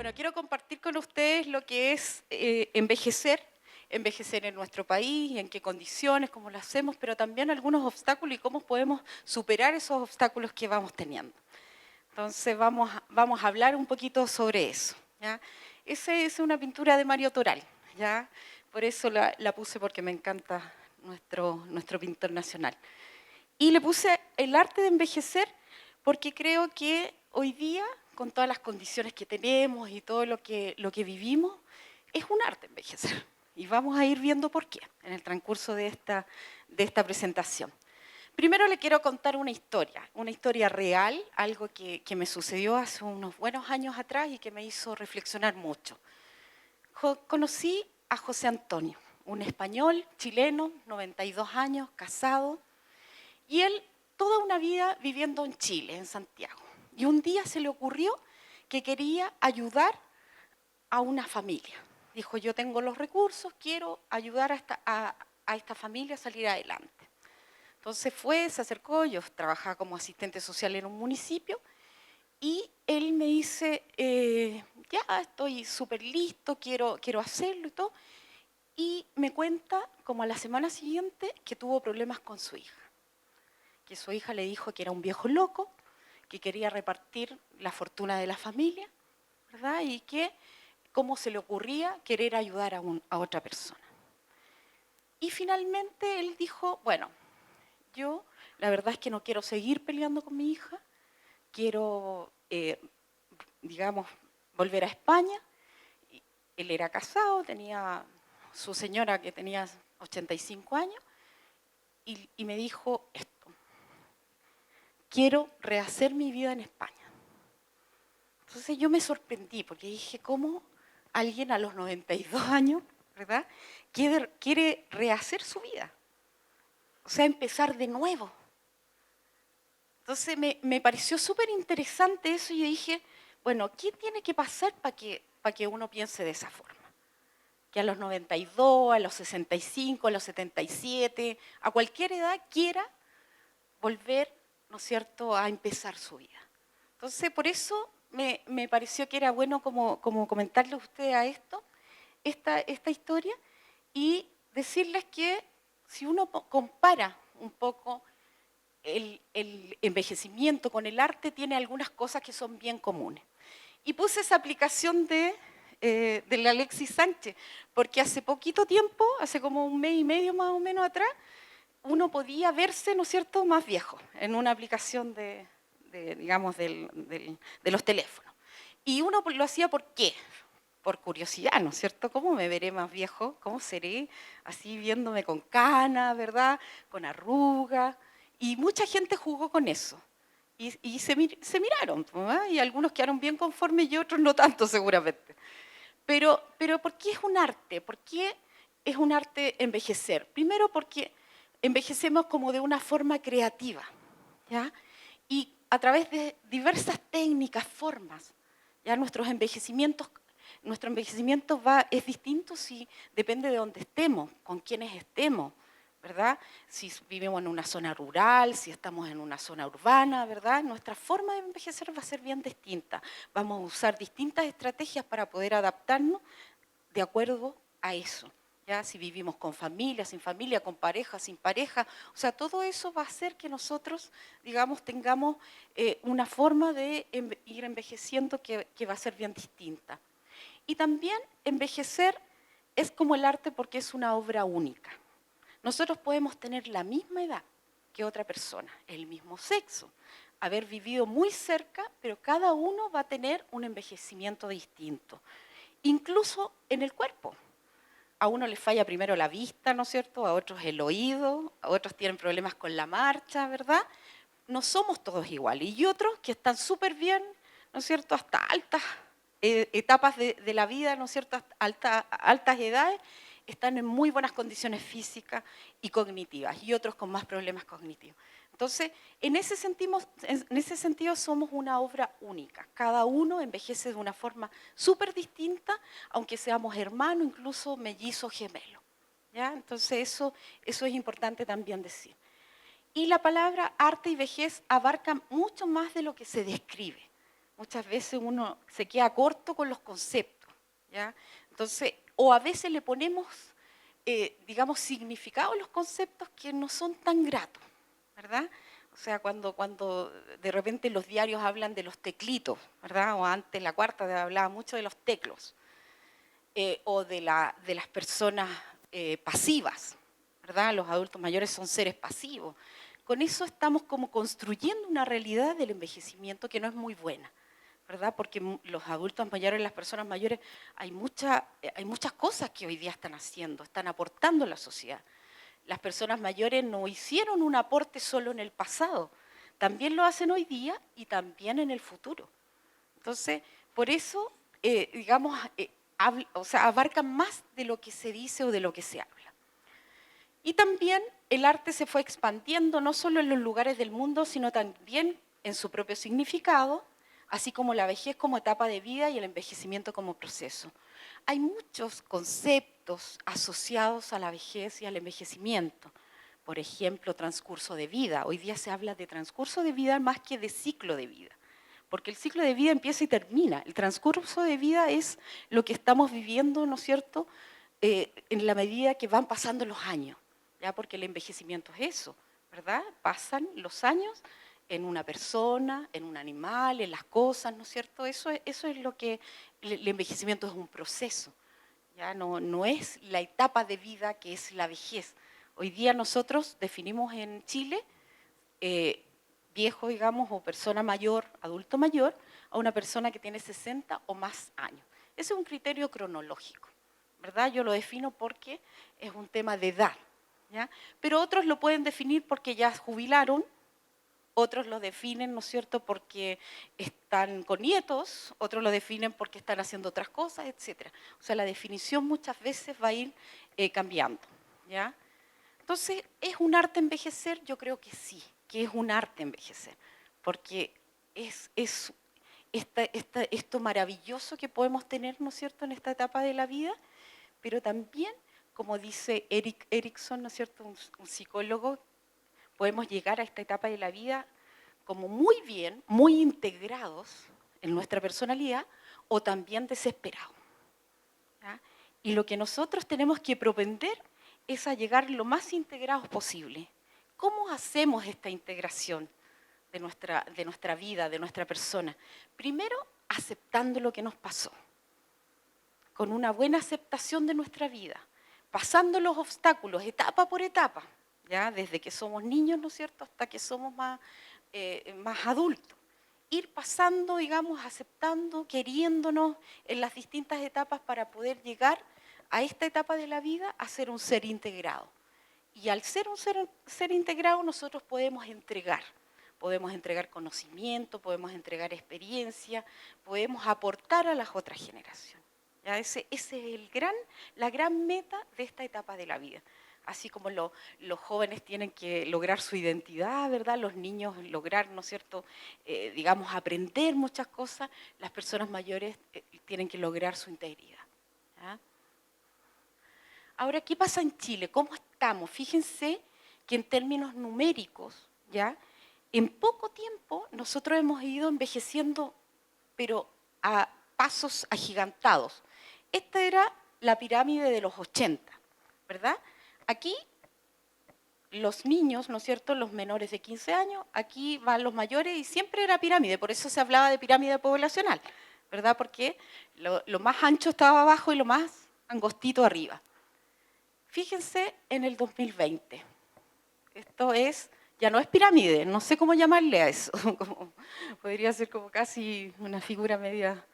Bueno, quiero compartir con ustedes lo que es envejecer en nuestro país, en qué condiciones, cómo lo hacemos, pero también algunos obstáculos y cómo podemos superar esos obstáculos que vamos teniendo. Entonces vamos a hablar un poquito sobre eso, ¿ya? Esa es una pintura de Mario Toral, ¿ya? Por eso la puse porque me encanta nuestro pintor nacional. Y le puse el arte de envejecer porque creo que hoy día, con todas las condiciones que tenemos y todo lo que vivimos, es un arte envejecer. Y vamos a ir viendo por qué en el transcurso de esta presentación. Primero le quiero contar una historia real, algo que me sucedió hace unos buenos años atrás y que me hizo reflexionar mucho. Conocí a José Antonio, un español chileno, 92 años, casado, y él toda una vida viviendo en Chile, en Santiago. Y un día se le ocurrió que quería ayudar a una familia. Dijo, yo tengo los recursos, quiero ayudar a esta familia a salir adelante. Entonces se acercó, yo trabajaba como asistente social en un municipio, y él me dice, ya estoy súper listo, quiero hacerlo y todo. Y me cuenta, como a la semana siguiente, que tuvo problemas con su hija. Que su hija le dijo que era un viejo loco, que quería repartir la fortuna de la familia, ¿verdad? Y que cómo se le ocurría querer ayudar a otra persona. Y finalmente él dijo, bueno, yo la verdad es que no quiero seguir peleando con mi hija, quiero, digamos, volver a España. Él era casado, tenía su señora que tenía 85 años, y me dijo esto, quiero rehacer mi vida en España. Entonces yo me sorprendí porque dije, ¿cómo alguien a los 92 años, ¿verdad?, quiere rehacer su vida? O sea, empezar de nuevo. Entonces me pareció súper interesante eso y yo dije, bueno, ¿qué tiene que pasar para que uno piense de esa forma? Que a los 92, a los 65, a los 77, a cualquier edad quiera volver, ¿no es cierto?, a empezar su vida. Entonces, por eso me pareció que era bueno como comentarle a usted esta historia y decirles que si uno compara un poco el envejecimiento con el arte, tiene algunas cosas que son bien comunes. Y puse esa aplicación del Alexis Sánchez, porque hace poquito tiempo, hace como un mes y medio más o menos atrás, uno podía verse, ¿no es cierto?, más viejo en una aplicación digamos, de los teléfonos. Y uno lo hacía ¿por qué? Por curiosidad, ¿no es cierto? ¿Cómo me veré más viejo? ¿Cómo seré? Así viéndome con canas, ¿verdad?, con arrugas. Y mucha gente jugó con eso. Y se miraron, ¿verdad? Y algunos quedaron bien conformes y otros no tanto seguramente. Pero ¿por qué es un arte? ¿Por qué es un arte envejecer? Primero porque envejecemos como de una forma creativa, ¿ya? Y a través de diversas técnicas, formas, ¿ya? Nuestro envejecimiento es distinto si depende de dónde estemos, con quiénes estemos, ¿verdad? Si vivimos en una zona rural, si estamos en una zona urbana, ¿verdad? Nuestra forma de envejecer va a ser bien distinta. Vamos a usar distintas estrategias para poder adaptarnos de acuerdo a eso. ¿Ya? Si vivimos con familia, sin familia, con pareja, sin pareja, o sea, todo eso va a hacer que nosotros, digamos, tengamos una forma de ir envejeciendo que va a ser bien distinta. Y también envejecer es como el arte porque es una obra única. Nosotros podemos tener la misma edad que otra persona, el mismo sexo, haber vivido muy cerca, pero cada uno va a tener un envejecimiento distinto, incluso en el cuerpo. A uno les falla primero la vista, ¿no es cierto?, a otros el oído, a otros tienen problemas con la marcha, ¿verdad? No somos todos iguales. Y otros que están súper bien, ¿no es cierto?, hasta altas etapas de la vida, ¿no es cierto?, hasta altas edades, están en muy buenas condiciones físicas y cognitivas, y otros con más problemas cognitivos. Entonces, en ese sentido somos una obra única. Cada uno envejece de una forma súper distinta, aunque seamos hermanos, incluso mellizos gemelos, ¿ya? Entonces, eso es importante también decir. Y la palabra arte y vejez abarca mucho más de lo que se describe. muchas veces uno se queda corto con los conceptos, ¿ya? Entonces, o a veces le ponemos, digamos, significado a los conceptos que no son tan gratos, ¿verdad? O sea, cuando de repente los diarios hablan de los teclitos, ¿verdad? O antes la cuarta hablaba mucho de los teclos, o de las personas pasivas, ¿verdad? Los adultos mayores son seres pasivos. Con eso estamos como construyendo una realidad del envejecimiento que no es muy buena, ¿verdad? Porque los adultos mayores, las personas mayores, hay muchas cosas que hoy día están haciendo, están aportando a la sociedad. Las personas mayores no hicieron un aporte solo en el pasado, también lo hacen hoy día y también en el futuro. Entonces, por eso, digamos, o sea, abarcan más de lo que se dice o de lo que se habla. Y también el arte se fue expandiendo no solo en los lugares del mundo, sino también en su propio significado, así como la vejez como etapa de vida y el envejecimiento como proceso. Hay muchos conceptos asociados a la vejez y al envejecimiento. Por ejemplo, transcurso de vida. Hoy día se habla de transcurso de vida más que de ciclo de vida, porque el ciclo de vida empieza y termina. El transcurso de vida es lo que estamos viviendo, ¿no es cierto?, en la medida que van pasando los años, ¿ya? Porque el envejecimiento es eso, ¿verdad? Pasan los años en una persona, en un animal, en las cosas, ¿no es cierto? Eso es lo que el envejecimiento es un proceso, ¿ya? No es la etapa de vida que es la vejez. Hoy día nosotros definimos en Chile viejo, digamos, o persona mayor, adulto mayor, a una persona que tiene 60 o más años. Ese es un criterio cronológico, ¿verdad? Yo lo defino porque es un tema de edad, ¿ya? Pero otros lo pueden definir porque ya jubilaron, otros lo definen, ¿no es cierto?, porque están con nietos, otros lo definen porque están haciendo otras cosas, etc. O sea, la definición muchas veces va a ir cambiando, ¿ya? Entonces, ¿es un arte envejecer? Yo creo que sí, que es un arte envejecer, porque es esto maravilloso que podemos tener, ¿no es cierto?, en esta etapa de la vida, pero también, como dice Erik Erikson, ¿no es cierto?, un psicólogo, podemos llegar a esta etapa de la vida como muy bien, muy integrados en nuestra personalidad o también desesperados, ¿ya? Y lo que nosotros tenemos que propender es a llegar lo más integrados posible. ¿Cómo hacemos esta integración de nuestra vida, de nuestra persona? Primero, aceptando lo que nos pasó, con una buena aceptación de nuestra vida, pasando los obstáculos etapa por etapa, ¿ya? Desde que somos niños, ¿no es cierto?, hasta que somos más adultos. Ir pasando, digamos, aceptando, queriéndonos en las distintas etapas para poder llegar a esta etapa de la vida a ser un ser integrado. Y al ser un ser integrado nosotros podemos entregar conocimiento, podemos entregar experiencia, podemos aportar a las otras generaciones. ¿Ya? Ese es la gran meta de esta etapa de la vida. Así como los jóvenes tienen que lograr su identidad, ¿verdad? Los niños lograr, ¿no es cierto?, digamos, aprender muchas cosas, las personas mayores tienen que lograr su integridad. ¿Ya? Ahora, ¿qué pasa en Chile? ¿Cómo estamos? Fíjense que en términos numéricos, ¿ya?, en poco tiempo nosotros hemos ido envejeciendo, pero a pasos agigantados. Esta era la pirámide de los 80, ¿verdad? Aquí los niños, ¿no es cierto?, los menores de 15 años, aquí van los mayores y siempre era pirámide, por eso se hablaba de pirámide poblacional, ¿verdad? Porque lo más ancho estaba abajo y lo más angostito arriba. Fíjense en el 2020, esto ya no es pirámide, no sé cómo llamarle a eso, podría ser como casi una figura media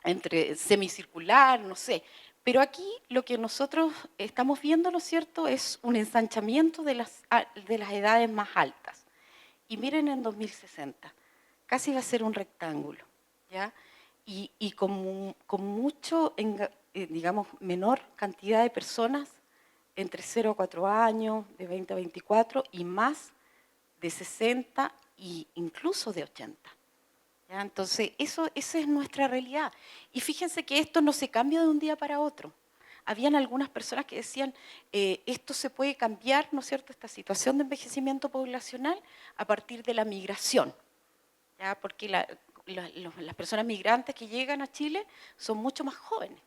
entre semicircular, no sé. Pero aquí lo que nosotros estamos viendo, ¿no es cierto?, es un ensanchamiento de las edades más altas. Y miren en 2060, casi va a ser un rectángulo, ¿ya? Y con mucho, digamos, menor cantidad de personas entre 0 a 4 años, de 20 a 24 y más de 60 e incluso de 80. ¿Ya? Entonces, esa es nuestra realidad. Y fíjense que esto no se cambia de un día para otro. Habían algunas personas que decían, esto se puede cambiar, ¿no es cierto?, esta situación de envejecimiento poblacional a partir de la migración. ¿ya? Porque las personas migrantes que llegan a Chile son mucho más jóvenes,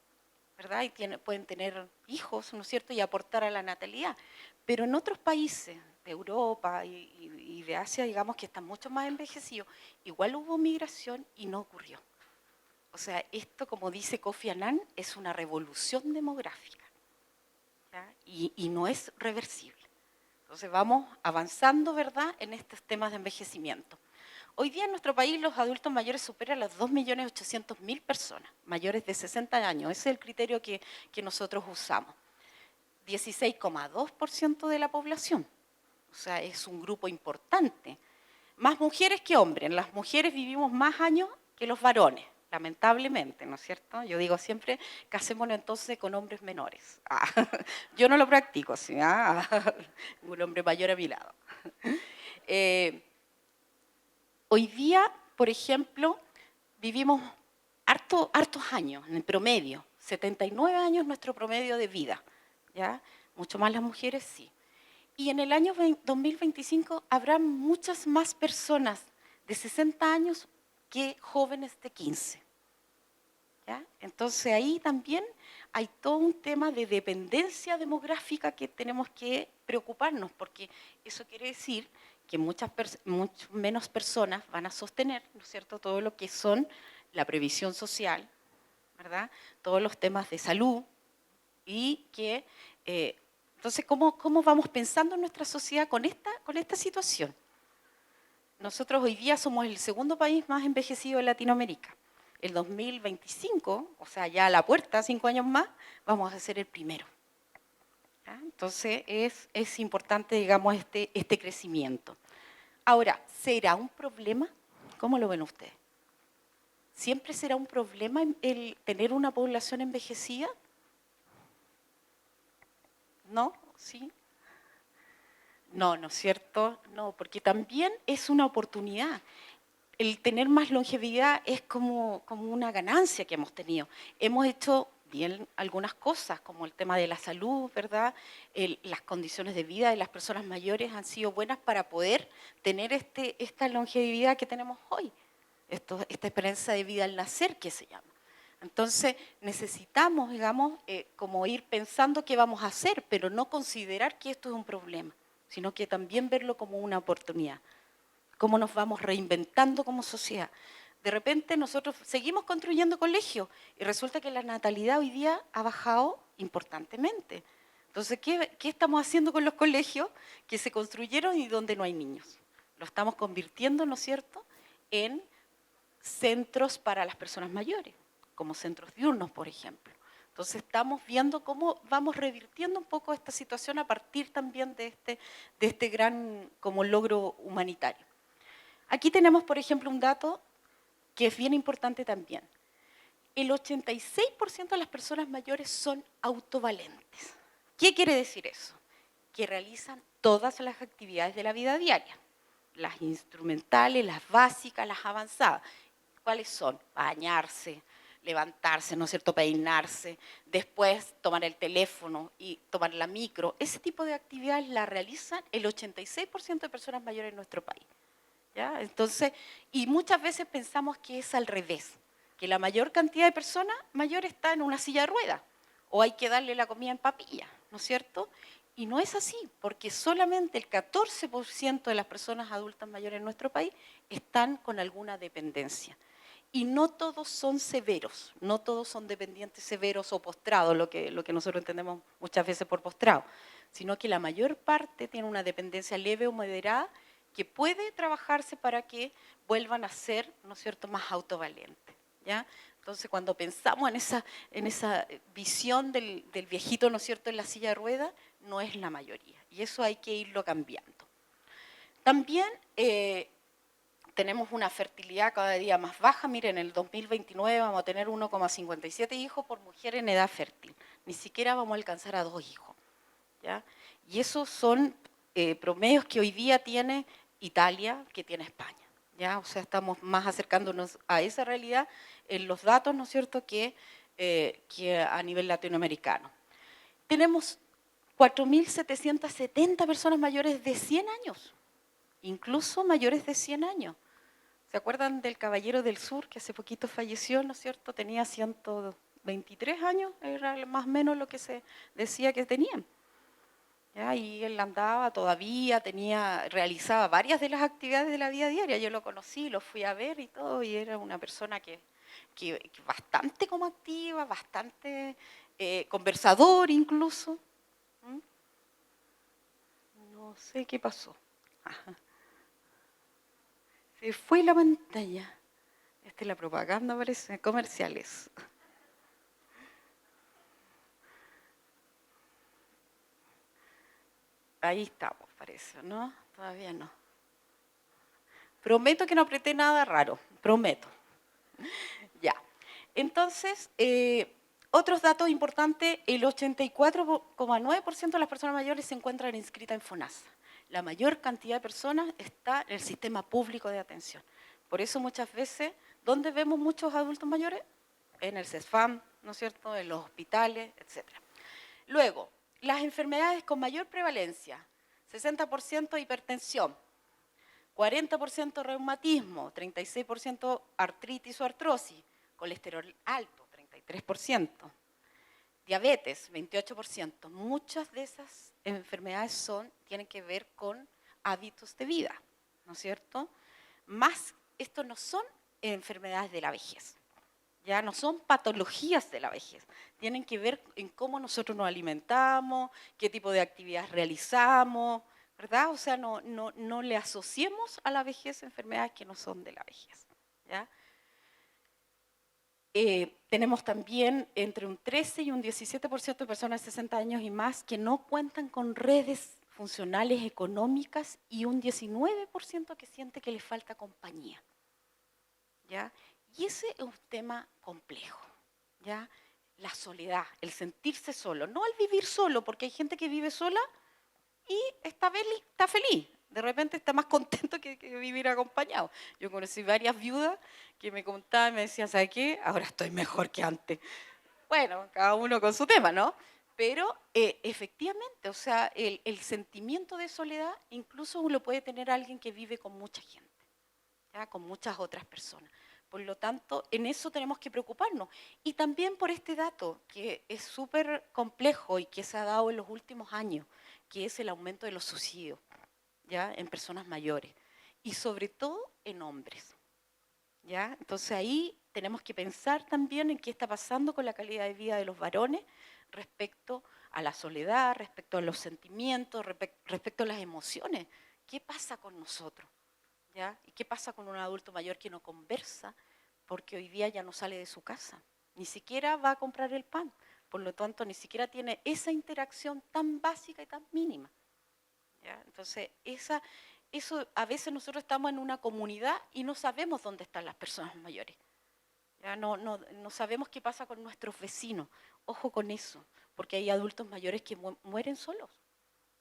¿verdad? Y pueden tener hijos, ¿no es cierto?, y aportar a la natalidad. Pero en otros países de Europa y de Asia, digamos, que están mucho más envejecidos, igual hubo migración y no ocurrió. O sea, esto, como dice Kofi Annan, es una revolución demográfica, ¿ya? Y no es reversible. Entonces vamos avanzando, ¿verdad?, en estos temas de envejecimiento. Hoy día en nuestro país los adultos mayores superan las 2.800.000 personas, mayores de 60 años. Ese es el criterio que nosotros usamos. 16,2% de la población. O sea, es un grupo importante. Más mujeres que hombres. Las mujeres vivimos más años que los varones, lamentablemente, ¿no es cierto? Yo digo siempre, casémonos entonces con hombres menores. Yo no lo practico, ¿sí? Un hombre mayor a mi lado. Hoy día, por ejemplo, vivimos hartos años, en el promedio. 79 años nuestro promedio de vida, ¿ya? Mucho más las mujeres, sí. Y en el año 2025 habrá muchas más personas de 60 años que jóvenes de 15. ¿Ya? Entonces ahí también hay todo un tema de dependencia demográfica que tenemos que preocuparnos, porque eso quiere decir que mucho menos personas van a sostener, ¿no es cierto?, todo lo que son la previsión social, ¿verdad?, todos los temas de salud, y que, entonces, ¿cómo vamos pensando en nuestra sociedad con esta situación? Nosotros hoy día somos el segundo país más envejecido de Latinoamérica. El 2025, o sea, ya a la puerta, 5 años más, vamos a ser el primero. ¿Ya? Entonces, es importante, digamos, este crecimiento. Ahora, ¿será un problema? ¿Cómo lo ven ustedes? ¿Siempre será un problema el tener una población envejecida? ¿No? ¿Sí? No, ¿no es cierto? No, porque también es una oportunidad. El tener más longevidad es como una ganancia que hemos tenido. Hemos hecho bien algunas cosas, como el tema de la salud, ¿verdad? Las condiciones de vida de las personas mayores han sido buenas para poder tener esta longevidad que tenemos hoy, esta esperanza de vida al nacer que se llama. Entonces necesitamos, digamos, como ir pensando qué vamos a hacer, pero no considerar que esto es un problema, sino que también verlo como una oportunidad. Cómo nos vamos reinventando como sociedad. De repente nosotros seguimos construyendo colegios y resulta que la natalidad hoy día ha bajado importantemente. Entonces, ¿qué estamos haciendo con los colegios que se construyeron y donde no hay niños? Lo estamos convirtiendo, ¿no es cierto?, en centros para las personas mayores, como centros diurnos, por ejemplo. Entonces estamos viendo cómo vamos revirtiendo un poco esta situación a partir también de este gran como logro humanitario. Aquí tenemos, por ejemplo, un dato que es bien importante también. El 86% de las personas mayores son autovalentes. ¿Qué quiere decir eso? Que realizan todas las actividades de la vida diaria, las instrumentales, las básicas, las avanzadas. ¿Cuáles son? Bañarse, levantarse, ¿no es cierto?, peinarse, después tomar el teléfono y tomar la micro. Ese tipo de actividades la realizan el 86% de personas mayores en nuestro país. ¿Ya? Entonces, y muchas veces pensamos que es al revés, que la mayor cantidad de personas mayores está en una silla de ruedas o hay que darle la comida en papilla, ¿no es cierto? Y no es así, porque solamente el 14% de las personas adultas mayores en nuestro país están con alguna dependencia. Y no todos son severos, no todos son dependientes severos o postrados, lo que nosotros entendemos muchas veces por postrado, sino que la mayor parte tiene una dependencia leve o moderada que puede trabajarse para que vuelvan a ser, ¿no es cierto?, más autovalentes, ¿ya? Entonces, cuando pensamos en esa visión del viejito, ¿no es cierto?, en la silla de ruedas, no es la mayoría, y eso hay que irlo cambiando. También tenemos una fertilidad cada día más baja. Miren, en el 2029 vamos a tener 1,57 hijos por mujer en edad fértil. Ni siquiera vamos a alcanzar a 2 hijos, ¿ya? Y esos son promedios que hoy día tiene Italia, que tiene España, ¿ya? O sea, estamos más acercándonos a esa realidad en los datos, ¿no es cierto?, que a nivel latinoamericano. Tenemos 4.770 personas mayores de 100 años, incluso mayores de 100 años. ¿Se acuerdan del Caballero del Sur que hace poquito falleció, ¿no es cierto? Tenía 123 años, era más o menos lo que se decía que tenían. ¿Ya? Y él andaba todavía, realizaba varias de las actividades de la vida diaria. Yo lo conocí, lo fui a ver y todo, y era una persona que bastante como activa, bastante conversador incluso. ¿Mm? No sé qué pasó. Ajá. Se fue la pantalla. Esta es la propaganda, parece, comerciales. Ahí estamos, parece, ¿no? Todavía no. Prometo que no apreté nada raro, prometo. Ya. Entonces, otros datos importantes, el 84,9% de las personas mayores se encuentran inscritas en FONASA. La mayor cantidad de personas está en el sistema público de atención. Por eso muchas veces, ¿dónde vemos muchos adultos mayores? En el CESFAM, ¿no es cierto?, en los hospitales, etc. Luego, las enfermedades con mayor prevalencia, 60% hipertensión, 40% reumatismo, 36% artritis o artrosis, colesterol alto, 33%, diabetes, 28%. Muchas de esas enfermedades tienen que ver con hábitos de vida, ¿no es cierto? Más, esto no son enfermedades de la vejez, ya no son patologías de la vejez, tienen que ver en cómo nosotros nos alimentamos, qué tipo de actividades realizamos, ¿verdad? O sea, no le asociemos a la vejez enfermedades que no son de la vejez, ¿ya? Tenemos también entre un 13 y un 17% de personas de 60 años y más que no cuentan con redes funcionales económicas y un 19% que siente que les falta compañía, ¿ya? Y ese es un tema complejo, ¿ya? La soledad, el sentirse solo, no el vivir solo, porque hay gente que vive sola y está feliz. De repente está más contento que vivir acompañado. Yo conocí varias viudas que me contaban y me decían, ¿sabe qué? Ahora estoy mejor que antes. Bueno, cada uno con su tema, ¿no? Pero efectivamente, o sea, el sentimiento de soledad incluso lo puede tener alguien que vive con mucha gente, ¿ya? Con muchas otras personas. Por lo tanto, en eso tenemos que preocuparnos. Y también por este dato, que es súper complejo y que se ha dado en los últimos años, que es el aumento de los suicidios, ¿ya? En personas mayores. Y sobre todo en hombres, ¿ya? Entonces ahí tenemos que pensar también en qué está pasando con la calidad de vida de los varones respecto a la soledad, respecto a los sentimientos, respecto a las emociones. ¿Qué pasa con nosotros? ¿Ya? ¿Y qué pasa con un adulto mayor que no conversa porque hoy día ya no sale de su casa? Ni siquiera va a comprar el pan. Por lo tanto, ni siquiera tiene esa interacción tan básica y tan mínima, ¿ya? Entonces, eso a veces nosotros estamos en una comunidad y no sabemos dónde están las personas mayores. ¿Ya? No sabemos qué pasa con nuestros vecinos. Ojo con eso, porque hay adultos mayores que mueren solos.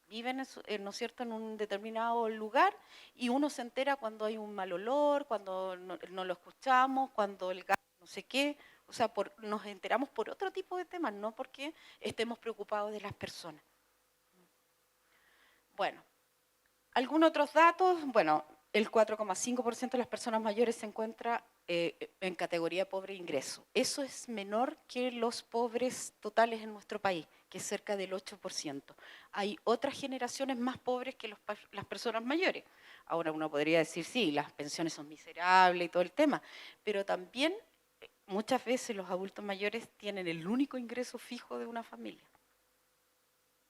Viven, ¿no es cierto?, en un determinado lugar y uno se entera cuando hay un mal olor, cuando no lo escuchamos, cuando el gas no sé qué. O sea, nos enteramos por otro tipo de temas, no porque estemos preocupados de las personas. Bueno, algunos otros datos. Bueno, el 4,5% de las personas mayores se encuentra en categoría pobre ingreso. Eso es menor que los pobres totales en nuestro país, que es cerca del 8%. Hay otras generaciones más pobres que las personas mayores. Ahora uno podría decir, sí, las pensiones son miserables y todo el tema, pero también muchas veces los adultos mayores tienen el único ingreso fijo de una familia.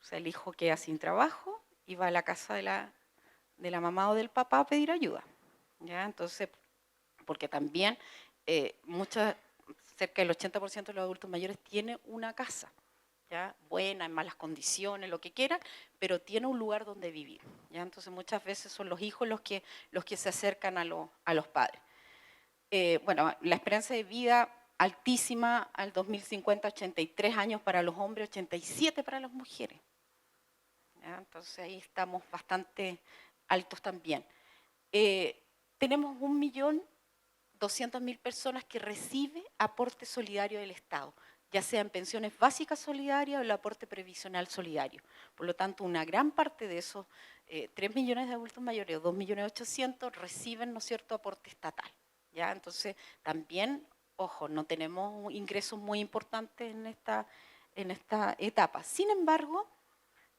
O sea, el hijo queda sin trabajo y va a la casa de la mamá o del papá a pedir ayuda, ¿ya? Entonces, porque también cerca del 80% de los adultos mayores tiene una casa, ¿ya? Buena, en malas condiciones, lo que quiera, pero tiene un lugar donde vivir, ¿ya? Entonces muchas veces son los hijos los que se acercan a los padres. Bueno, la esperanza de vida altísima al 2050, 83 años para los hombres, 87 para las mujeres, ¿ya? Entonces ahí estamos bastante altos también. Tenemos 1.200.000 personas que reciben aporte solidario del Estado. ya sea en pensiones básicas solidarias o el aporte previsional solidario. Por lo tanto, una gran parte de esos 3 millones de adultos mayores o 2.800.000 reciben, ¿no es cierto?, aporte estatal. ¿Ya? Entonces, también, ojo, no tenemos ingresos muy importantes en esta etapa. Sin embargo,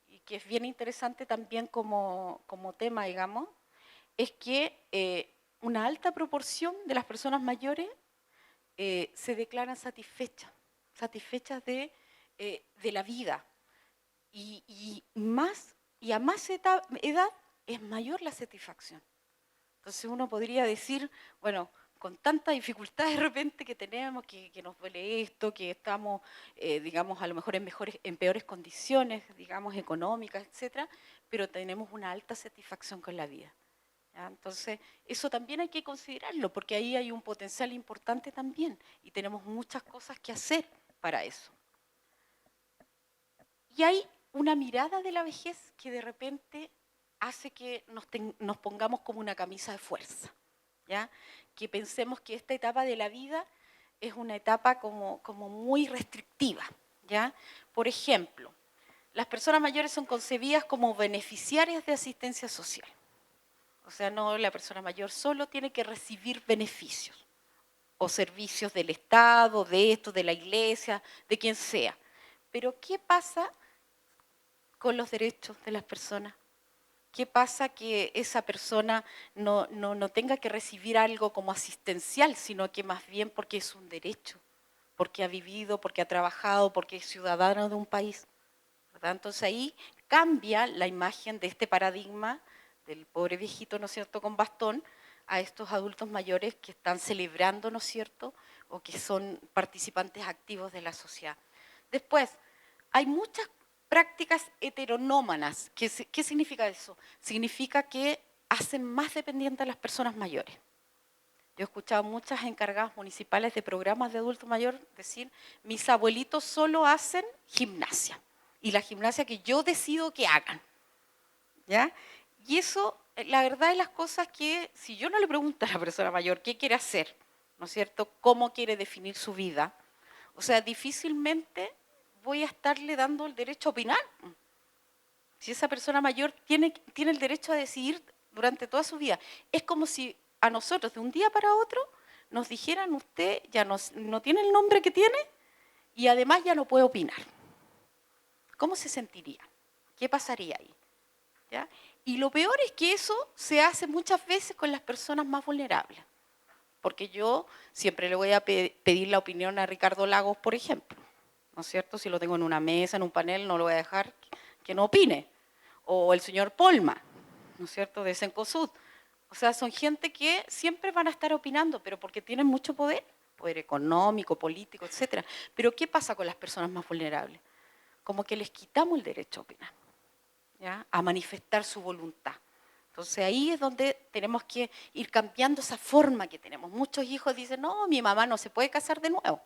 y que es bien interesante también como tema, digamos, es que una alta proporción de las personas mayores se declaran satisfechas de la vida. Y a más edad es mayor la satisfacción. Entonces uno podría decir, bueno, con tanta dificultad de repente que tenemos, que nos duele esto, que estamos, digamos, a lo mejor en peores condiciones, digamos, económicas, etcétera, pero tenemos una alta satisfacción con la vida. ¿Ya? Entonces, eso también hay que considerarlo, porque ahí hay un potencial importante también, y tenemos muchas cosas que hacer para eso. Y hay una mirada de la vejez que de repente hace que nos pongamos como una camisa de fuerza, ¿ya? Que pensemos que esta etapa de la vida es una etapa como muy restrictiva, ¿ya? Por ejemplo, las personas mayores son concebidas como beneficiarias de asistencia social. O sea, no, la persona mayor solo tiene que recibir beneficios o servicios del Estado, de esto, de la iglesia, de quien sea. Pero ¿qué pasa con los derechos de las personas? ¿Qué pasa que esa persona no tenga que recibir algo como asistencial, sino que más bien porque es un derecho, porque ha vivido, porque ha trabajado, porque es ciudadano de un país? ¿Verdad? Entonces ahí cambia la imagen de este paradigma del pobre viejito, ¿no es cierto?, con bastón, a estos adultos mayores que están celebrando, ¿no es cierto?, o que son participantes activos de la sociedad. Después, hay muchas prácticas heteronómanas. ¿Qué significa eso? Significa que hacen más dependientes a las personas mayores. Yo he escuchado muchas encargadas municipales de programas de adulto mayor decir, mis abuelitos solo hacen gimnasia, y la gimnasia que yo decido que hagan. ¿Ya? Y eso, la verdad de las cosas que, si yo no le pregunto a la persona mayor qué quiere hacer, ¿no es cierto?, cómo quiere definir su vida, o sea, difícilmente voy a estarle dando el derecho a opinar. Si esa persona mayor tiene el derecho a decidir durante toda su vida. Es como si a nosotros de un día para otro nos dijeran, usted ya no tiene el nombre que tiene y además ya no puede opinar. ¿Cómo se sentiría? ¿Qué pasaría ahí? ¿Ya? Y lo peor es que eso se hace muchas veces con las personas más vulnerables. Porque yo siempre le voy a pedir la opinión a Ricardo Lagos, por ejemplo. ¿No es cierto? Si lo tengo en una mesa, en un panel, no lo voy a dejar que no opine. O el señor Polma, ¿no es cierto?, de Cencosud. O sea, son gente que siempre van a estar opinando, pero porque tienen mucho poder económico, político, etcétera. Pero ¿qué pasa con las personas más vulnerables? Como que les quitamos el derecho a opinar, ¿ya?, a manifestar su voluntad. Entonces ahí es donde tenemos que ir cambiando esa forma que tenemos. Muchos hijos dicen, no, mi mamá no se puede casar de nuevo.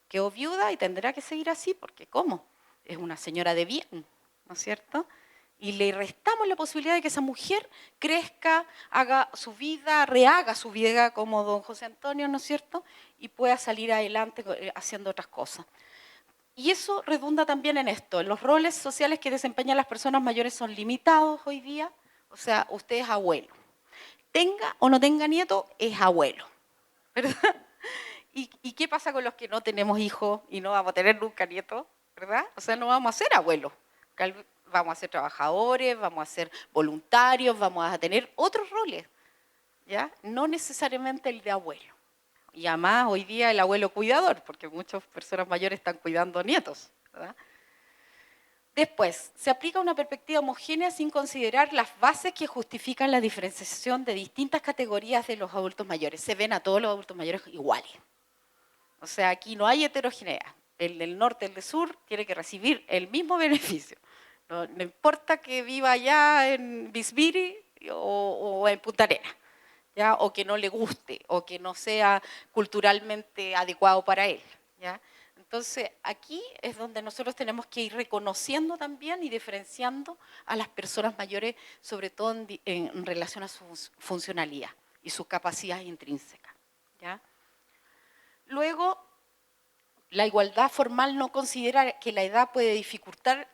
Quedó viuda y tendrá que seguir así, porque ¿cómo? Es una señora de bien, ¿no es cierto? Y le restamos la posibilidad de que esa mujer crezca, haga su vida, rehaga su vida como don José Antonio, ¿no es cierto? Y pueda salir adelante haciendo otras cosas. Y eso redunda también en esto, los roles sociales que desempeñan las personas mayores son limitados hoy día. O sea, usted es abuelo. Tenga o no tenga nieto, es abuelo, ¿verdad? ¿Y qué pasa con los que no tenemos hijos y no vamos a tener nunca nietos, ¿verdad? O sea, no vamos a ser abuelos. Vamos a ser trabajadores, vamos a ser voluntarios, vamos a tener otros roles, ¿ya? No necesariamente el de abuelo. Y además hoy día el abuelo cuidador, porque muchas personas mayores están cuidando nietos, ¿verdad? Después, se aplica una perspectiva homogénea sin considerar las bases que justifican la diferenciación de distintas categorías de los adultos mayores. Se ven a todos los adultos mayores iguales. O sea, aquí no hay heterogeneidad. El del norte, el del sur, tiene que recibir el mismo beneficio. No importa que viva allá en Bisbiri o en Punta Arenas, ¿ya? O que no le guste, o que no sea culturalmente adecuado para él, ¿ya? Entonces, aquí es donde nosotros tenemos que ir reconociendo también y diferenciando a las personas mayores, sobre todo en relación a su funcionalidad y sus capacidades intrínsecas, ¿ya? Luego, La igualdad formal no considera que la edad puede dificultar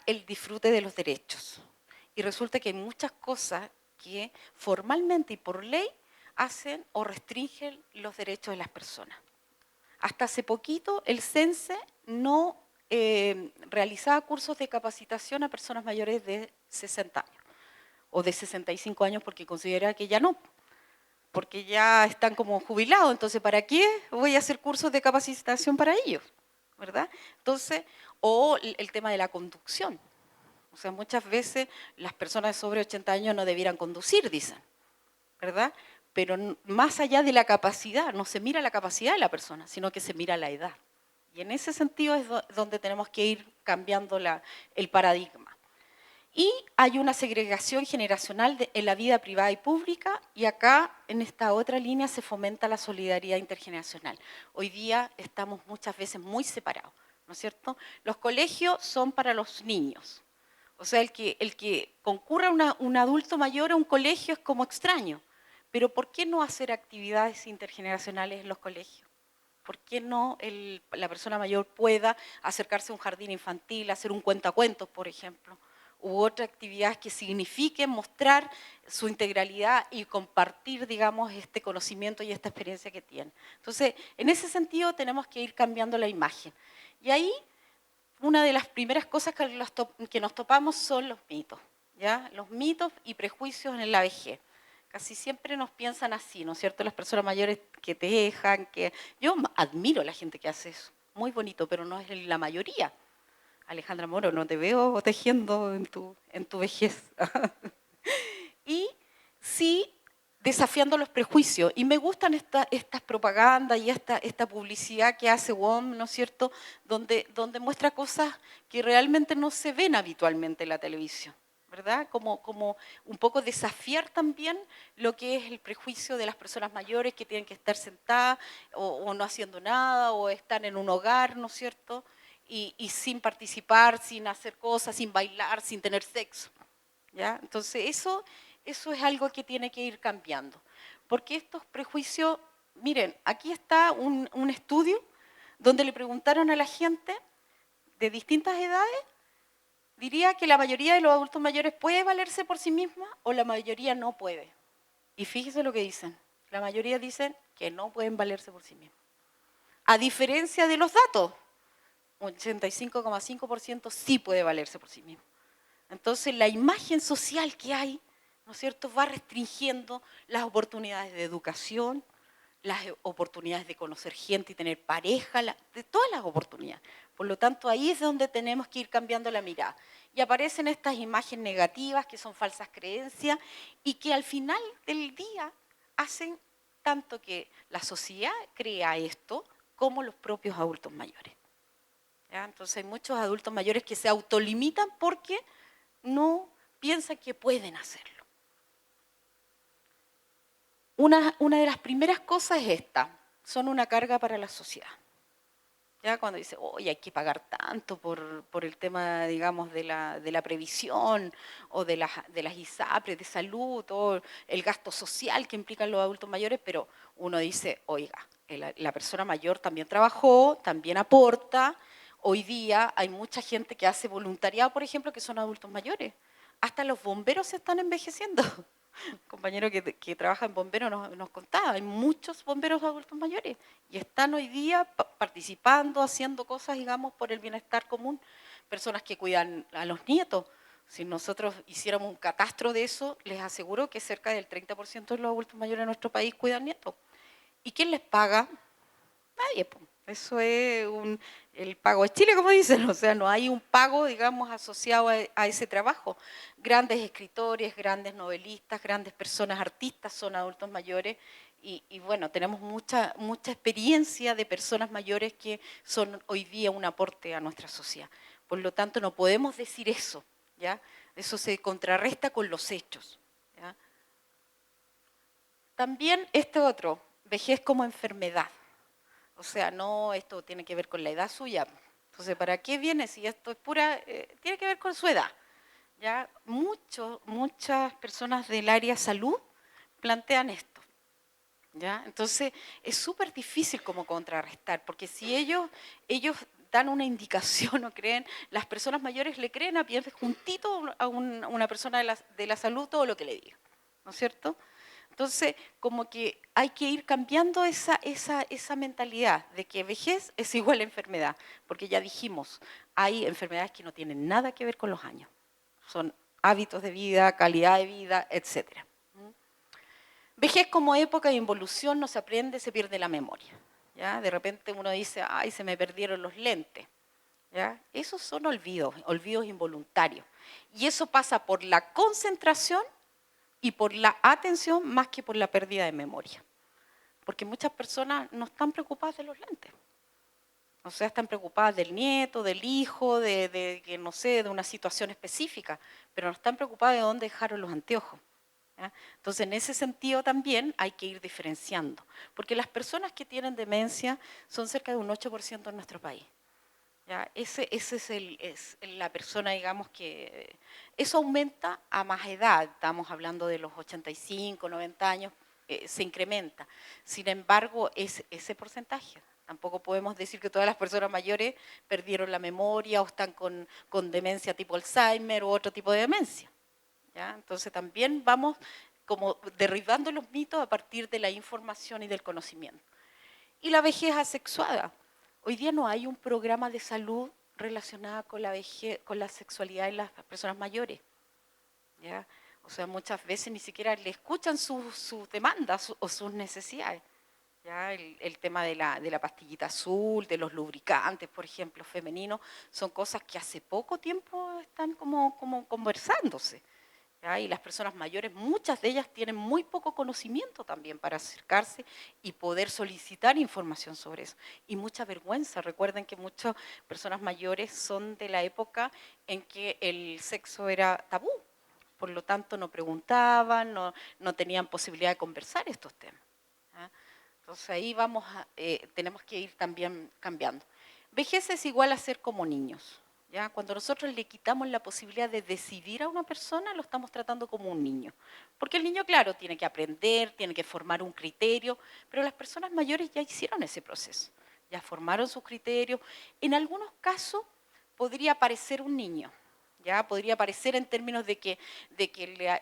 el disfrute de los derechos. Y resulta que hay muchas cosas que formalmente y por ley hacen o restringen los derechos de las personas. Hasta hace poquito el CENSE no realizaba cursos de capacitación a personas mayores de 60 años o de 65 años porque considera que ya no, porque ya están como jubilados, entonces ¿para qué voy a hacer cursos de capacitación para ellos? ¿Verdad? Entonces, o el tema de la conducción. O sea, muchas veces las personas sobre 80 años no debieran conducir, dicen, ¿verdad? Pero más allá de la capacidad, no se mira la capacidad de la persona, sino que se mira la edad. Y en ese sentido es donde tenemos que ir cambiando el paradigma. Y hay una segregación generacional en la vida privada y pública, y acá, en esta otra línea, se fomenta la solidaridad intergeneracional. Hoy día estamos muchas veces muy separados, ¿no es cierto? Los colegios son para los niños. O sea, el que concurra un adulto mayor a un colegio es como extraño. Pero ¿por qué no hacer actividades intergeneracionales en los colegios? ¿Por qué no la persona mayor pueda acercarse a un jardín infantil, hacer un cuentacuentos, por ejemplo? U otra actividad que signifique mostrar su integralidad y compartir, digamos, este conocimiento y esta experiencia que tiene. Entonces, en ese sentido tenemos que ir cambiando la imagen. Y ahí, una de las primeras cosas que nos topamos son los mitos, ¿ya? Los mitos y prejuicios en la vejez. Casi siempre nos piensan así, ¿no es cierto? Las personas mayores que tejan, que... Yo admiro a la gente que hace eso, muy bonito, pero no es la mayoría. Alejandra Moro, no te veo tejiendo en tu vejez. Y sí, desafiando los prejuicios. Y me gustan estas propagandas y esta publicidad que hace WOM, ¿no es cierto?, donde muestra cosas que realmente no se ven habitualmente en la televisión, ¿verdad? Como un poco desafiar también lo que es el prejuicio de las personas mayores que tienen que estar sentadas o no haciendo nada o están en un hogar, ¿no es cierto?, y sin participar, sin hacer cosas, sin bailar, sin tener sexo, ¿ya? Entonces eso es algo que tiene que ir cambiando. Porque estos prejuicios, miren, aquí está un estudio donde le preguntaron a la gente de distintas edades, diría que la mayoría de los adultos mayores puede valerse por sí misma o la mayoría no puede. Y fíjese lo que dicen. La mayoría dicen que no pueden valerse por sí mismos. A diferencia de los datos, un 85,5% sí puede valerse por sí mismo. Entonces la imagen social que hay, ¿no es cierto?, va restringiendo las oportunidades de educación, las oportunidades de conocer gente y tener pareja, de todas las oportunidades. Por lo tanto, ahí es donde tenemos que ir cambiando la mirada. Y aparecen estas imágenes negativas que son falsas creencias y que al final del día hacen tanto que la sociedad crea esto como los propios adultos mayores. ¿Ya? Entonces hay muchos adultos mayores que se autolimitan porque no piensan que pueden hacerlo. Una de las primeras cosas es esta, son una carga para la sociedad. Ya cuando dice, oye, hay que pagar tanto por el tema, digamos, de la previsión o de las ISAPRES de salud, o el gasto social que implican los adultos mayores, pero uno dice, oiga, la persona mayor también trabajó, también aporta. Hoy día hay mucha gente que hace voluntariado, por ejemplo, que son adultos mayores. Hasta los bomberos se están envejeciendo. Un compañero que trabaja en bomberos nos contaba, hay muchos bomberos adultos mayores y están hoy día participando, haciendo cosas, digamos, por el bienestar común. Personas que cuidan a los nietos. Si nosotros hiciéramos un catastro de eso, les aseguro que cerca del 30% de los adultos mayores de nuestro país cuidan nietos. ¿Y quién les paga? Nadie, po. Eso es el pago de Chile, como dicen, o sea, no hay un pago, digamos, asociado a ese trabajo. Grandes escritores, grandes novelistas, grandes personas, artistas son adultos mayores y bueno, tenemos mucha experiencia de personas mayores que son hoy día un aporte a nuestra sociedad. Por lo tanto, no podemos decir eso, ¿ya? Eso se contrarresta con los hechos, ¿ya? También este otro, vejez como enfermedad. O sea, no, esto tiene que ver con la edad suya. Entonces, ¿para qué viene si esto es pura, tiene que ver con su edad? ¿Ya? Muchas personas del área salud plantean esto. ¿Ya? Entonces, es súper difícil como contrarrestar, porque si ellos dan una indicación o creen, las personas mayores le creen a pie juntito a una persona de la salud todo lo que le diga, ¿no es cierto? Entonces, como que hay que ir cambiando esa mentalidad de que vejez es igual a enfermedad, porque ya dijimos, hay enfermedades que no tienen nada que ver con los años, son hábitos de vida, calidad de vida, etcétera. Vejez como época de involución no se aprende, se pierde la memoria. ¿Ya? De repente uno dice, ay, se me perdieron los lentes. ¿Ya? Esos son olvidos, olvidos involuntarios. Y eso pasa por la concentración y por la atención más que por la pérdida de memoria. Porque muchas personas no están preocupadas de los lentes. O sea, están preocupadas del nieto, del hijo, que no sé, de una situación específica, pero no están preocupadas de dónde dejaron los anteojos. ¿Ya? Entonces, en ese sentido también hay que ir diferenciando, porque las personas que tienen demencia son cerca de un 8% en nuestro país. ¿Ya? Ese es la persona, digamos, que eso aumenta a más edad, estamos hablando de los 85, 90 años, se incrementa. Sin embargo, es ese porcentaje. Tampoco podemos decir que todas las personas mayores perdieron la memoria o están con demencia tipo Alzheimer u otro tipo de demencia. ¿Ya? Entonces también vamos como derribando los mitos a partir de la información y del conocimiento. Y la vejez asexuada. Hoy día no hay un programa de salud relacionado con la vejez, con la sexualidad en las personas mayores. ¿Ya? O sea, muchas veces ni siquiera le escuchan sus demandas o sus necesidades. ¿Ya? El tema de la pastillita azul, de los lubricantes, por ejemplo, femeninos, son cosas que hace poco tiempo están como conversándose. ¿Ya? Y las personas mayores, muchas de ellas tienen muy poco conocimiento también para acercarse y poder solicitar información sobre eso. Y mucha vergüenza. Recuerden que muchas personas mayores son de la época en que el sexo era tabú. Por lo tanto, no preguntaban, no tenían posibilidad de conversar estos temas. ¿Ya? Entonces ahí tenemos que ir también cambiando. Vejez es igual a ser como niños. ¿Ya? Cuando nosotros le quitamos la posibilidad de decidir a una persona, lo estamos tratando como un niño. Porque el niño, claro, tiene que aprender, tiene que formar un criterio, pero las personas mayores ya hicieron ese proceso, ya formaron sus criterios. En algunos casos podría parecer un niño, ¿ya? Podría parecer en términos de que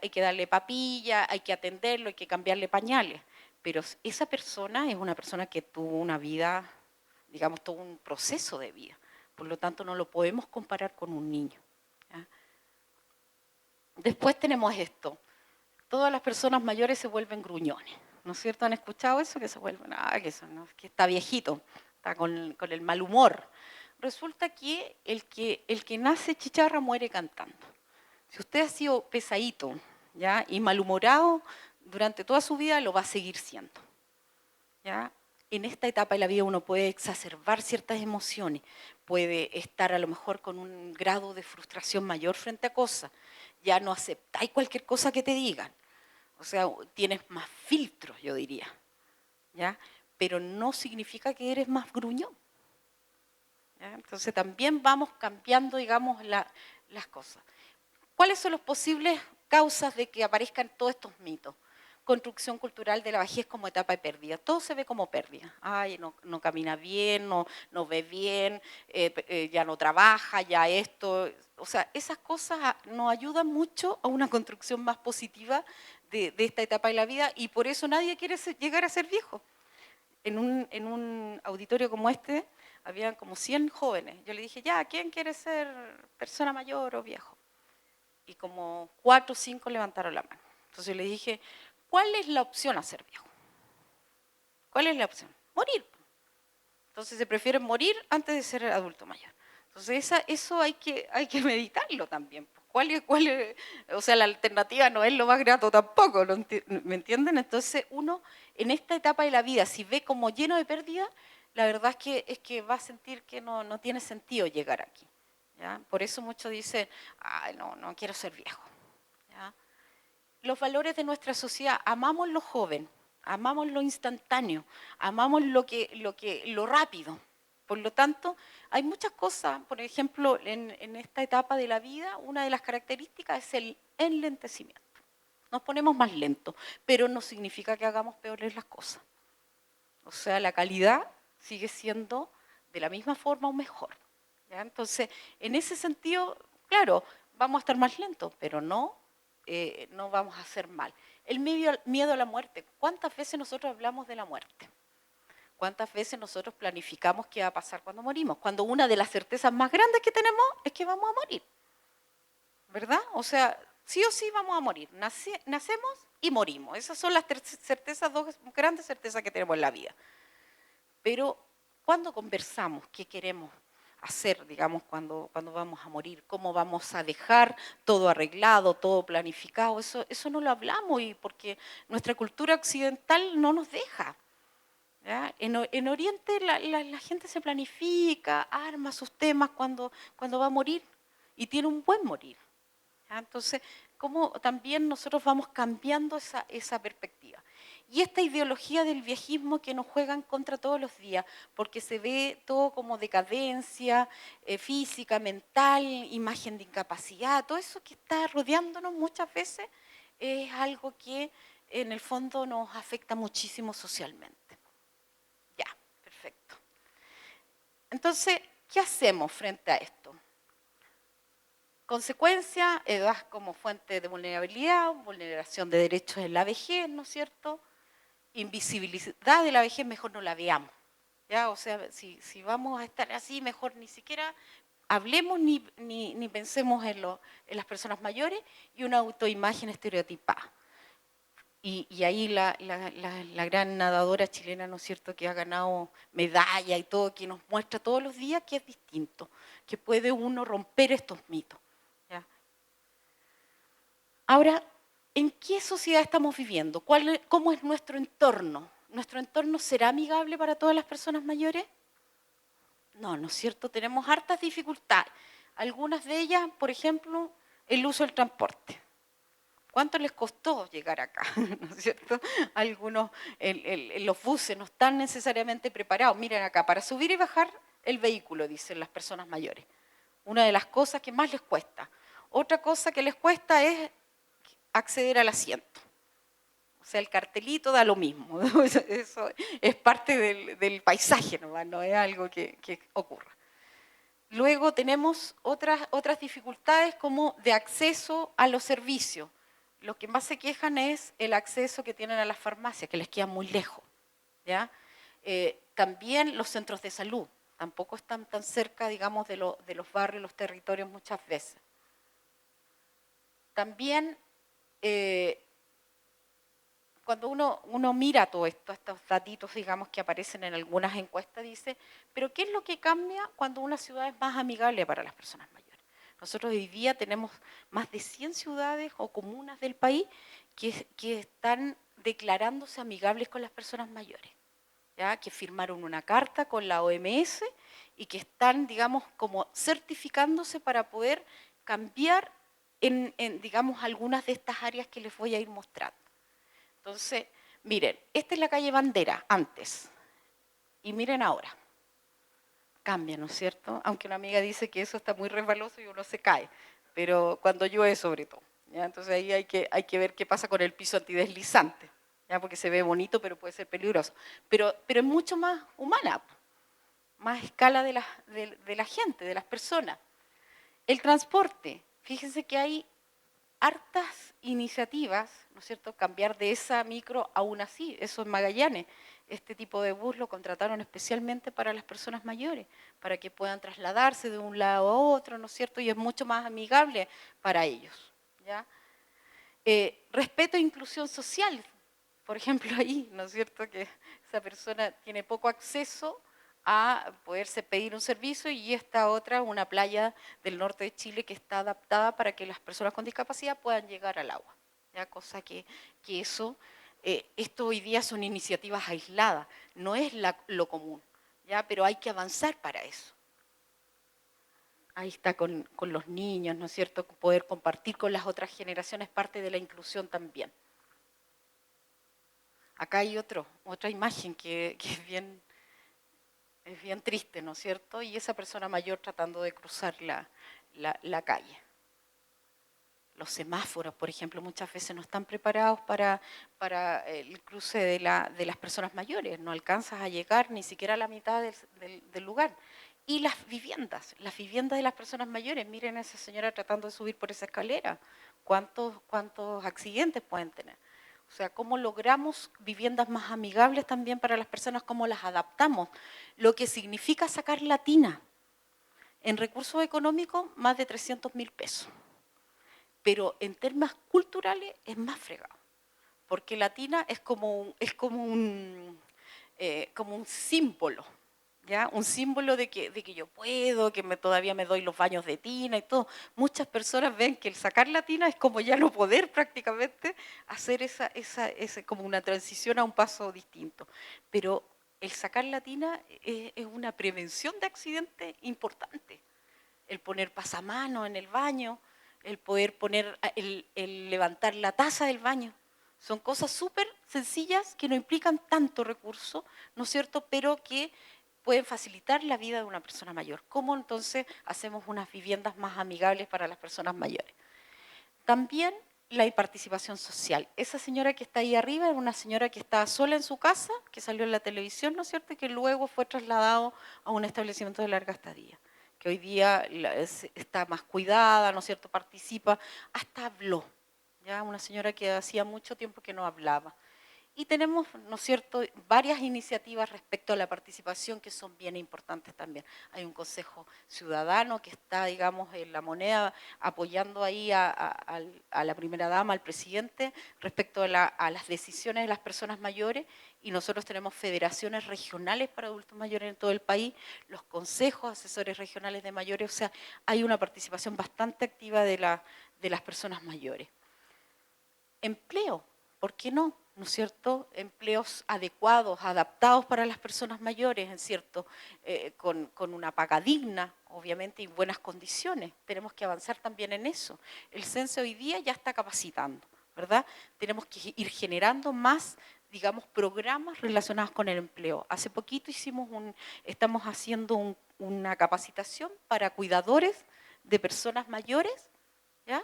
hay que darle papilla, hay que atenderlo, hay que cambiarle pañales, pero esa persona es una persona que tuvo una vida, digamos, todo un proceso de vida. Por lo tanto, no lo podemos comparar con un niño. ¿Ya? Después tenemos esto. Todas las personas mayores se vuelven gruñones. ¿No es cierto? ¿Han escuchado eso? Que se vuelven, que está viejito, está con el mal humor. Resulta que el que nace chicharra muere cantando. Si usted ha sido pesadito, ¿ya? Y malhumorado durante toda su vida, lo va a seguir siendo. ¿Ya? En esta etapa de la vida uno puede exacerbar ciertas emociones, puede estar a lo mejor con un grado de frustración mayor frente a cosas, ya no aceptáis cualquier cosa que te digan, o sea, tienes más filtros, yo diría, ¿ya? Pero no significa que eres más gruñón. ¿Ya? Entonces también vamos cambiando, digamos, las cosas. ¿Cuáles son las posibles causas de que aparezcan todos estos mitos? Construcción cultural de la vejez como etapa de pérdida. Todo se ve como pérdida. Ay, no camina bien, no ve bien, ya no trabaja, ya esto. O sea, esas cosas nos ayudan mucho a una construcción más positiva de esta etapa de la vida y por eso nadie quiere llegar a ser viejo. En un auditorio como este, habían como 100 jóvenes. Yo le dije, ya, ¿quién quiere ser persona mayor o viejo? Y como 4 o 5 levantaron la mano. Entonces le dije, ¿cuál es la opción a ser viejo? ¿Cuál es la opción? Morir. Entonces se prefiere morir antes de ser adulto mayor. Entonces eso hay que meditarlo también. O sea, la alternativa no es lo más grato tampoco, ¿me entienden? Entonces uno en esta etapa de la vida, si ve como lleno de pérdida, la verdad es que va a sentir que no tiene sentido llegar aquí. ¿Ya? Por eso muchos dicen, ay, no quiero ser viejo. ¿Ya? Los valores de nuestra sociedad, amamos lo joven, amamos lo instantáneo, amamos lo rápido. Por lo tanto, hay muchas cosas, por ejemplo, en esta etapa de la vida, una de las características es el enlentecimiento. Nos ponemos más lentos, pero no significa que hagamos peores las cosas. O sea, la calidad sigue siendo de la misma forma o mejor. ¿Ya? Entonces, en ese sentido, claro, vamos a estar más lentos, pero no vamos a hacer mal. El miedo a la muerte. ¿Cuántas veces nosotros hablamos de la muerte? ¿Cuántas veces nosotros planificamos qué va a pasar cuando morimos? Cuando una de las certezas más grandes que tenemos es que vamos a morir, ¿verdad? O sea, sí o sí vamos a morir. Nacemos y morimos. Esas son las certezas, dos grandes certezas que tenemos en la vida. Pero cuando conversamos qué queremos hacer, digamos, cuando vamos a morir, cómo vamos a dejar todo arreglado, todo planificado, eso no lo hablamos y porque nuestra cultura occidental no nos deja. ¿Ya? En Oriente la gente se planifica, arma sus temas cuando va a morir y tiene un buen morir. ¿Ya? Entonces, cómo también nosotros vamos cambiando esa perspectiva. Y esta ideología del viejismo que nos juegan contra todos los días, porque se ve todo como decadencia física, mental, imagen de incapacidad, todo eso que está rodeándonos muchas veces es algo que en el fondo nos afecta muchísimo socialmente. Ya, perfecto. Entonces, ¿qué hacemos frente a esto? Consecuencia, edad como fuente de vulnerabilidad, vulneración de derechos en la vejez, ¿no es cierto? Invisibilidad de la vejez, mejor no la veamos. ¿Ya? O sea, si vamos a estar así, mejor ni siquiera hablemos ni pensemos en las personas mayores y una autoimagen estereotipada. Y ahí la gran nadadora chilena, ¿no es cierto?, que ha ganado medalla y todo, que nos muestra todos los días que es distinto, que puede uno romper estos mitos. ¿Ya? Ahora, ¿en qué sociedad estamos viviendo? ¿Cómo es nuestro entorno? ¿Nuestro entorno será amigable para todas las personas mayores? No, ¿no es cierto? Tenemos hartas dificultades. Algunas de ellas, por ejemplo, el uso del transporte. ¿Cuánto les costó llegar acá? ¿No es cierto? Algunos, los buses no están necesariamente preparados. Miren acá, para subir y bajar el vehículo, dicen las personas mayores. Una de las cosas que más les cuesta. Otra cosa que les cuesta es acceder al asiento. O sea, el cartelito da lo mismo. Eso es parte del paisaje, no es algo que ocurra. Luego tenemos otras dificultades como de acceso a los servicios. Lo que más se quejan es el acceso que tienen a las farmacias, que les queda muy lejos. ¿Ya? También los centros de salud, tampoco están tan cerca, digamos, de los barrios, los territorios muchas veces. También, cuando uno mira todo esto, estos datitos, digamos, que aparecen en algunas encuestas, dice, pero ¿qué es lo que cambia cuando una ciudad es más amigable para las personas mayores? Nosotros hoy día tenemos más de 100 ciudades o comunas del país que están declarándose amigables con las personas mayores, ¿ya? Que firmaron una carta con la OMS y que están, digamos, como certificándose para poder cambiar digamos, algunas de estas áreas que les voy a ir mostrando. Entonces, miren, esta es la calle Bandera, antes, y miren ahora. Cambia, ¿no es cierto? Aunque una amiga dice que eso está muy resbaloso y uno se cae, pero cuando llueve sobre todo. ¿Ya? Entonces ahí hay que ver qué pasa con el piso antideslizante, ¿ya? Porque se ve bonito, pero puede ser peligroso. Pero es mucho más humana, más escala de la gente, de las personas. El transporte, fíjense que hay hartas iniciativas, ¿no es cierto?, cambiar de esa micro a una así, eso en Magallanes. Este tipo de bus lo contrataron especialmente para las personas mayores, para que puedan trasladarse de un lado a otro, ¿no es cierto?, y es mucho más amigable para ellos. ¿Ya? Respeto e inclusión social, por ejemplo, ahí, ¿no es cierto?, que esa persona tiene poco acceso a poderse pedir un servicio y esta otra, una playa del norte de Chile que está adaptada para que las personas con discapacidad puedan llegar al agua. ¿Ya? Cosa que eso, esto hoy día son iniciativas aisladas, no es lo común, ¿ya? Pero hay que avanzar para eso. Ahí está con los niños, ¿no es cierto?, poder compartir con las otras generaciones parte de la inclusión también. Acá hay otra imagen que es bien triste, ¿no es cierto? Y esa persona mayor tratando de cruzar la calle. Los semáforos, por ejemplo, muchas veces no están preparados para el cruce de las personas mayores, no alcanzas a llegar ni siquiera a la mitad del lugar. Y las viviendas de las personas mayores, miren a esa señora tratando de subir por esa escalera, cuántos accidentes pueden tener. O sea, cómo logramos viviendas más amigables también para las personas, cómo las adaptamos, lo que significa sacar la tina. En recursos económicos, más de 300.000 pesos. Pero en términos culturales es más fregado, porque la tina es como un símbolo, ¿ya? Un símbolo de que yo puedo, que todavía me doy los baños de tina y todo. Muchas personas ven que el sacar la tina es como ya no poder prácticamente hacer como una transición a un paso distinto. Pero el sacar la tina es una prevención de accidentes importante. El poner pasamanos en el baño, el poder el levantar la taza del baño. Son cosas súper sencillas que no implican tanto recurso, ¿no es cierto?, pero que pueden facilitar la vida de una persona mayor. ¿Cómo entonces hacemos unas viviendas más amigables para las personas mayores? También la participación social. Esa señora que está ahí arriba era una señora que estaba sola en su casa, que salió en la televisión, ¿no es cierto?, y que luego fue trasladado a un establecimiento de larga estadía, que hoy día está más cuidada, ¿no es cierto?, participa, hasta habló, ¿ya? Una señora que hacía mucho tiempo que no hablaba. Y tenemos, ¿no es cierto?, varias iniciativas respecto a la participación que son bien importantes también. Hay un consejo ciudadano que está, digamos, en La Moneda apoyando ahí a la primera dama, al presidente, respecto a las decisiones de las personas mayores, y nosotros tenemos federaciones regionales para adultos mayores en todo el país, los consejos asesores regionales de mayores, o sea, hay una participación bastante activa de las personas mayores. Empleo, ¿por qué no? ¿No es cierto? Empleos adecuados, adaptados para las personas mayores, ¿es cierto? Con una paga digna, obviamente, y buenas condiciones. Tenemos que avanzar también en eso. El censo hoy día ya está capacitando, ¿verdad? Tenemos que ir generando más, digamos, programas relacionados con el empleo. Hace poquito estamos haciendo una capacitación para cuidadores de personas mayores, ¿ya?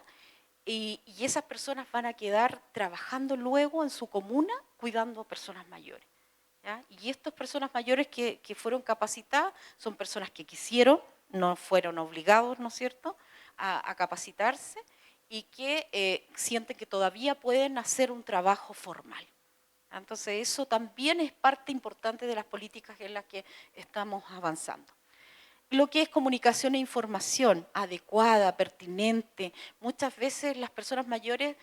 Y esas personas van a quedar trabajando luego en su comuna cuidando a personas mayores, ¿ya? Y estas personas mayores que fueron capacitadas son personas que quisieron, no fueron obligados, ¿no es cierto?, a capacitarse, y que sienten que todavía pueden hacer un trabajo formal. Entonces eso también es parte importante de las políticas en las que estamos avanzando. Lo que es comunicación e información adecuada, pertinente. Muchas veces las personas mayores,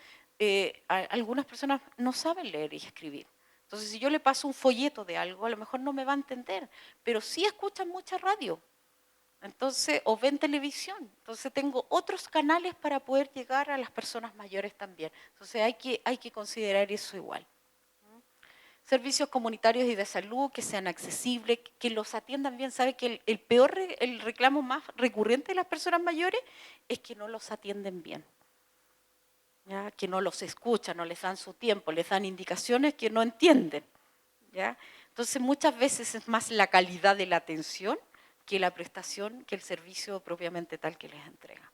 algunas personas no saben leer y escribir. Entonces, si yo le paso un folleto de algo, a lo mejor no me va a entender, pero sí escuchan mucha radio, entonces, o ven televisión. Entonces, tengo otros canales para poder llegar a las personas mayores también. Entonces, hay que considerar eso igual. Servicios comunitarios y de salud que sean accesibles, que los atiendan bien. Sabe que el reclamo más recurrente de las personas mayores es que no los atienden bien, ¿ya? Que no los escuchan, no les dan su tiempo, les dan indicaciones que no entienden, ¿ya? Entonces muchas veces es más la calidad de la atención que la prestación, que el servicio propiamente tal que les entrega.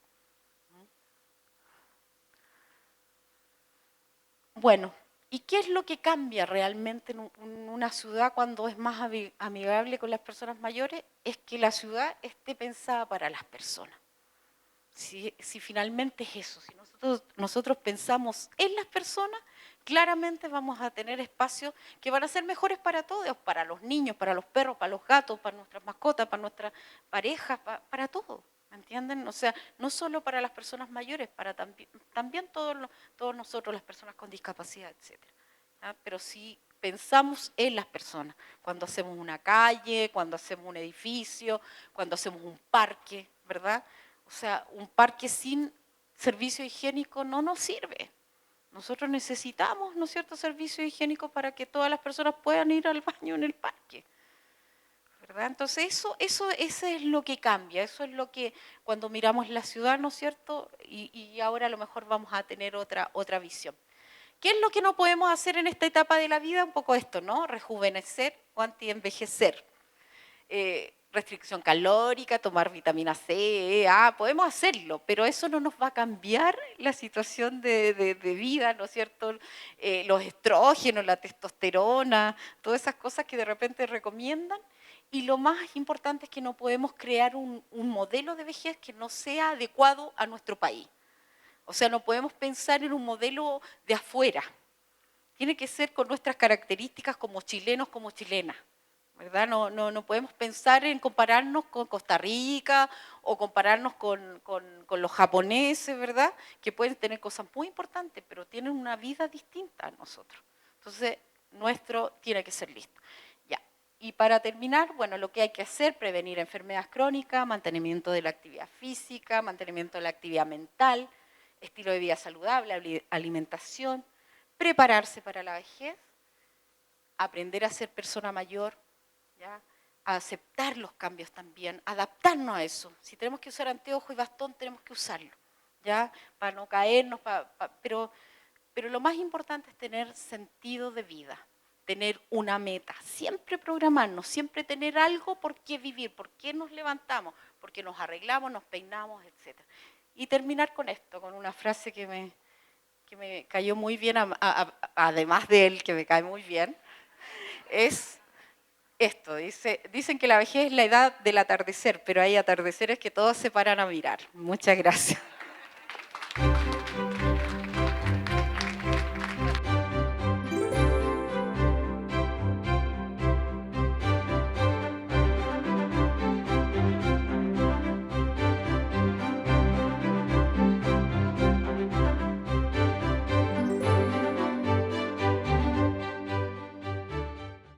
Bueno, ¿y qué es lo que cambia realmente en una ciudad cuando es más amigable con las personas mayores? Es que la ciudad esté pensada para las personas. Si finalmente es eso, si nosotros pensamos en las personas, claramente vamos a tener espacios que van a ser mejores para todos, para los niños, para los perros, para los gatos, para nuestras mascotas, para nuestras parejas, para todos. ¿Me entienden? O sea, no solo para las personas mayores, para también todos nosotros, las personas con discapacidad, etcétera. ¿Ah? Pero sí pensamos en las personas, cuando hacemos una calle, cuando hacemos un edificio, cuando hacemos un parque, ¿verdad? O sea, un parque sin servicio higiénico no nos sirve. Nosotros necesitamos, ¿no es cierto?, servicio higiénico para que todas las personas puedan ir al baño en el parque, ¿verdad? Entonces eso es lo que cambia, eso es lo que cuando miramos la ciudad, ¿no es cierto? Y ahora a lo mejor vamos a tener otra visión. ¿Qué es lo que no podemos hacer en esta etapa de la vida? Un poco esto, ¿no? Rejuvenecer o antienvejecer. restricción calórica, tomar vitamina C, E, A, podemos hacerlo, pero eso no nos va a cambiar la situación de vida, ¿no es cierto? Los estrógenos, la testosterona, todas esas cosas que de repente recomiendan. Y lo más importante es que no podemos crear un modelo de vejez que no sea adecuado a nuestro país. O sea, no podemos pensar en un modelo de afuera. Tiene que ser con nuestras características como chilenos, como chilenas. ¿Verdad? No podemos pensar en compararnos con Costa Rica o compararnos con los japoneses, ¿verdad? Que pueden tener cosas muy importantes, pero tienen una vida distinta a nosotros. Entonces, nuestro tiene que ser listo. Ya. Y para terminar, bueno, lo que hay que hacer, prevenir enfermedades crónicas, mantenimiento de la actividad física, mantenimiento de la actividad mental, estilo de vida saludable, alimentación, prepararse para la vejez, aprender a ser persona mayor, ¿ya? A aceptar los cambios también, adaptarnos a eso. Si tenemos que usar anteojo y bastón, tenemos que usarlo, ¿ya? Para no caernos, pero lo más importante es tener sentido de vida, tener una meta, siempre programarnos, siempre tener algo por qué vivir, por qué nos levantamos, por qué nos arreglamos, nos peinamos, etc. Y terminar con esto, con una frase que me cayó muy bien, además de él, que me cae muy bien, es esto, dicen que la vejez es la edad del atardecer, pero hay atardeceres que todos se paran a mirar. Muchas gracias.